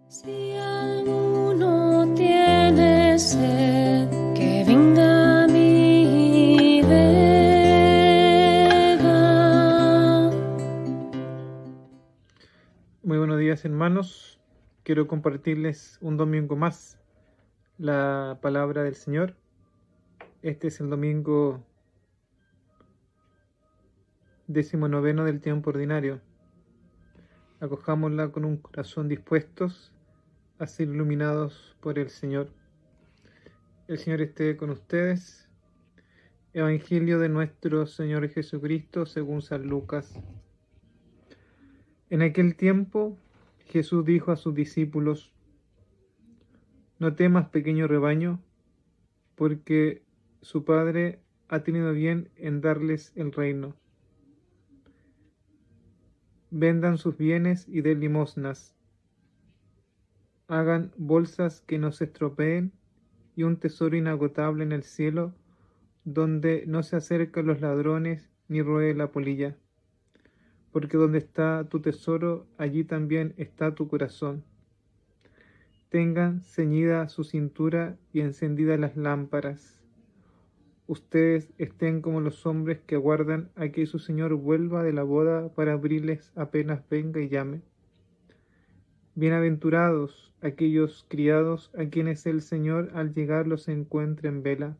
Si alguno tiene sed, que venga a mí y beba. Muy buenos días, hermanos. Quiero compartirles un domingo más la palabra del Señor. Este es el domingo 19 del tiempo ordinario. Acojámosla con un corazón dispuestos a ser iluminados por el Señor. El Señor esté con ustedes. Evangelio de nuestro Señor Jesucristo según San Lucas. En aquel tiempo Jesús dijo a sus discípulos: No temas, pequeño rebaño, porque su Padre ha tenido bien en darles el reino. Vendan sus bienes y den limosnas. Hagan bolsas que no se estropeen y un tesoro inagotable en el cielo, donde no se acercan los ladrones ni roe la polilla. Porque donde está tu tesoro, allí también está tu corazón. Tengan ceñida su cintura y encendidas las lámparas. Ustedes estén como los hombres que aguardan a que su Señor vuelva de la boda para abrirles apenas venga y llame. Bienaventurados aquellos criados a quienes el Señor al llegar los encuentre en vela.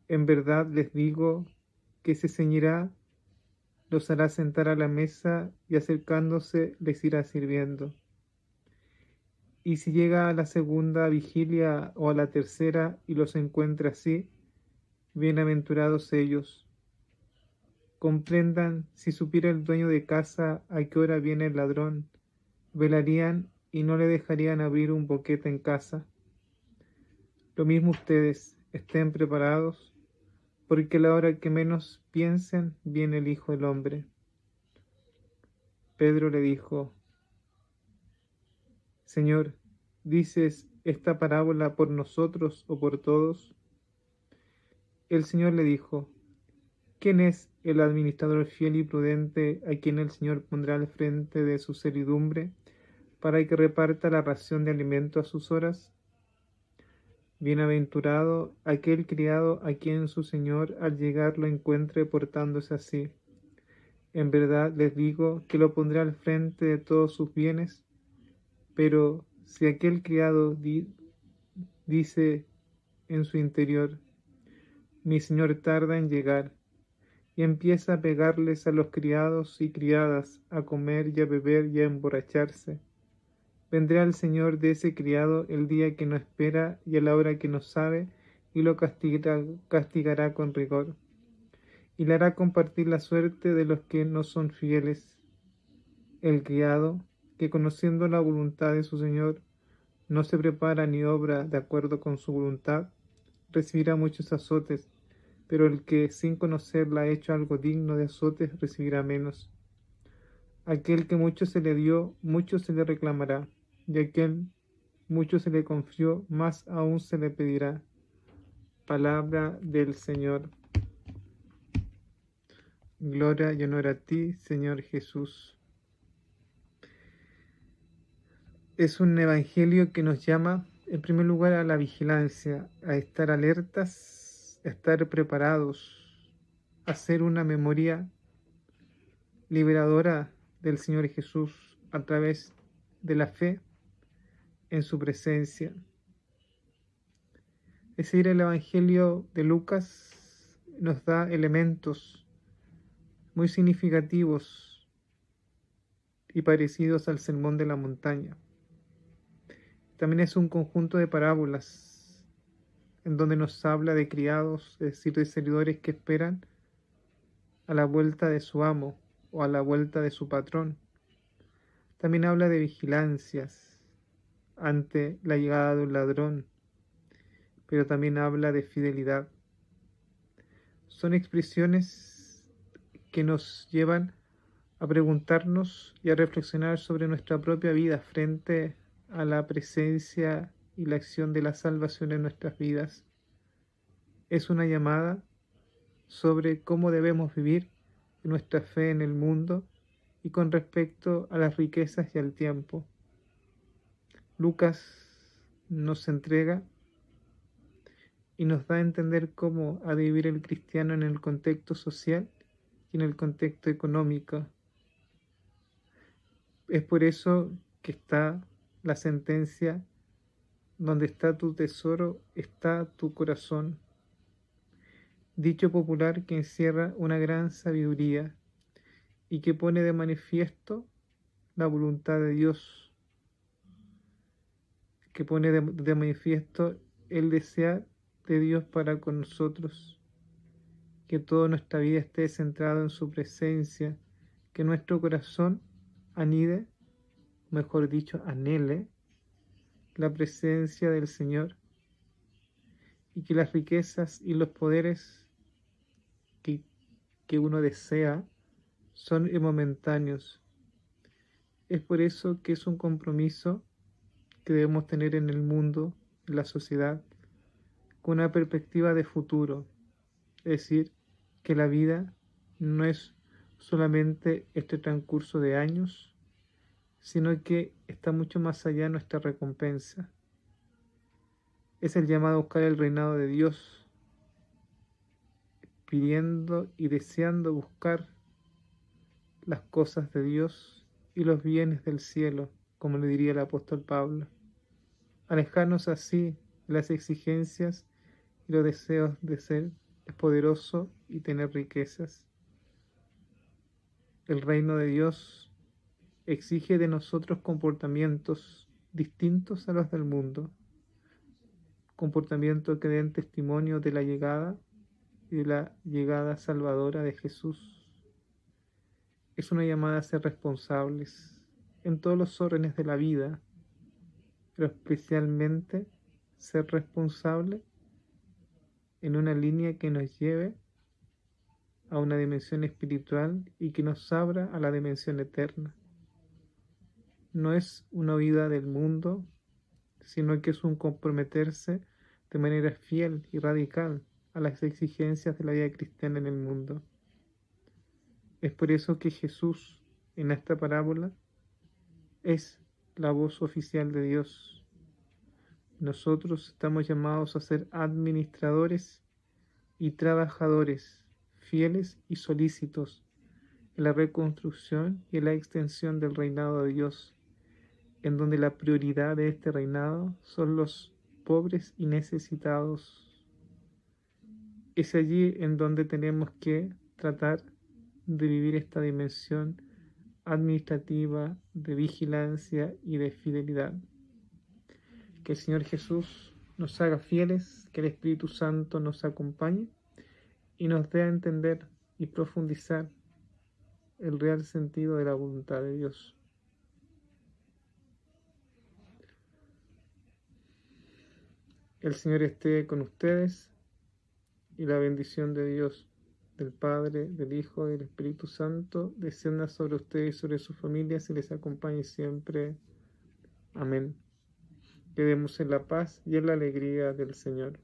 En verdad les digo que se ceñirá, los hará sentar a la mesa y acercándose les irá sirviendo. Y si llega a la segunda vigilia o a la tercera y los encuentra así, bienaventurados ellos. Comprendan, si supiera el dueño de casa a qué hora viene el ladrón, velarían y no le dejarían abrir un boquete en casa. Lo mismo ustedes, estén preparados, porque a la hora que menos piensen viene el Hijo del Hombre. Pedro le dijo: Señor, ¿dices esta parábola por nosotros o por todos? El Señor le dijo: ¿Quién es el administrador fiel y prudente a quien el Señor pondrá al frente de su servidumbre para que reparta la ración de alimento a sus horas? Bienaventurado aquel criado a quien su Señor al llegar lo encuentre portándose así. En verdad les digo que lo pondrá al frente de todos sus bienes. Pero si aquel criado dice en su interior: Mi Señor tarda en llegar, y empieza a pegarles a los criados y criadas, a comer y a beber y a emborracharse, vendrá el Señor de ese criado el día que no espera y a la hora que no sabe, y lo castigará con rigor, y le hará compartir la suerte de los que no son fieles. El criado, que conociendo la voluntad de su Señor, no se prepara ni obra de acuerdo con su voluntad, recibirá muchos azotes, pero el que sin conocerla ha hecho algo digno de azotes recibirá menos. Aquel que mucho se le dio, mucho se le reclamará, y aquel mucho se le confió, más aún se le pedirá. Palabra del Señor. Gloria y honor a ti, Señor Jesús. Es un evangelio que nos llama, en primer lugar, a la vigilancia, a estar alertas, a estar preparados, a hacer una memoria liberadora del Señor Jesús a través de la fe en su presencia. Es decir, el Evangelio de Lucas nos da elementos muy significativos y parecidos al Sermón de la Montaña. También es un conjunto de parábolas en donde nos habla de criados, es decir, de servidores que esperan a la vuelta de su amo o a la vuelta de su patrón. También habla de vigilancias ante la llegada de un ladrón, pero también habla de fidelidad. Son expresiones que nos llevan a preguntarnos y a reflexionar sobre nuestra propia vida frente a la presencia y la acción de la salvación en nuestras vidas. Es una llamada sobre cómo debemos vivir nuestra fe en el mundo y con respecto a las riquezas y al tiempo. Lucas nos entrega y nos da a entender cómo ha de vivir el cristiano en el contexto social y en el contexto económico. Es por eso que está la sentencia: donde está tu tesoro, está tu corazón. Dicho popular que encierra una gran sabiduría y que pone de manifiesto la voluntad de Dios, que pone de manifiesto el desear de Dios para con nosotros, que toda nuestra vida esté centrada en su presencia, que nuestro corazón anide, mejor dicho, anhele la presencia del Señor, y que las riquezas y los poderes que uno desea son momentáneos. Es por eso que es un compromiso que debemos tener en el mundo, en la sociedad, con una perspectiva de futuro. Es decir, que la vida no es solamente este transcurso de años, sino que está mucho más allá nuestra recompensa. Es el llamado a buscar el reinado de Dios, pidiendo y deseando buscar las cosas de Dios y los bienes del cielo, como le diría el apóstol Pablo. Alejarnos así de las exigencias y los deseos de ser poderoso y tener riquezas. El reino de Dios exige de nosotros comportamientos distintos a los del mundo, comportamientos que den testimonio de la llegada y de la llegada salvadora de Jesús. Es una llamada a ser responsables en todos los órdenes de la vida, pero especialmente ser responsable en una línea que nos lleve a una dimensión espiritual y que nos abra a la dimensión eterna. No es una huida del mundo, sino que es un comprometerse de manera fiel y radical a las exigencias de la vida cristiana en el mundo. Es por eso que Jesús, en esta parábola, es la voz oficial de Dios. Nosotros estamos llamados a ser administradores y trabajadores fieles y solícitos en la reconstrucción y en la extensión del reinado de Dios, en donde la prioridad de este reinado son los pobres y necesitados. Es allí en donde tenemos que tratar de vivir esta dimensión administrativa, de vigilancia y de fidelidad. Que el Señor Jesús nos haga fieles, que el Espíritu Santo nos acompañe y nos dé a entender y profundizar el real sentido de la voluntad de Dios. El Señor esté con ustedes y la bendición de Dios, del Padre, del Hijo y del Espíritu Santo, descienda sobre ustedes y sobre sus familias y les acompañe siempre. Amén. Quedemos en la paz y en la alegría del Señor.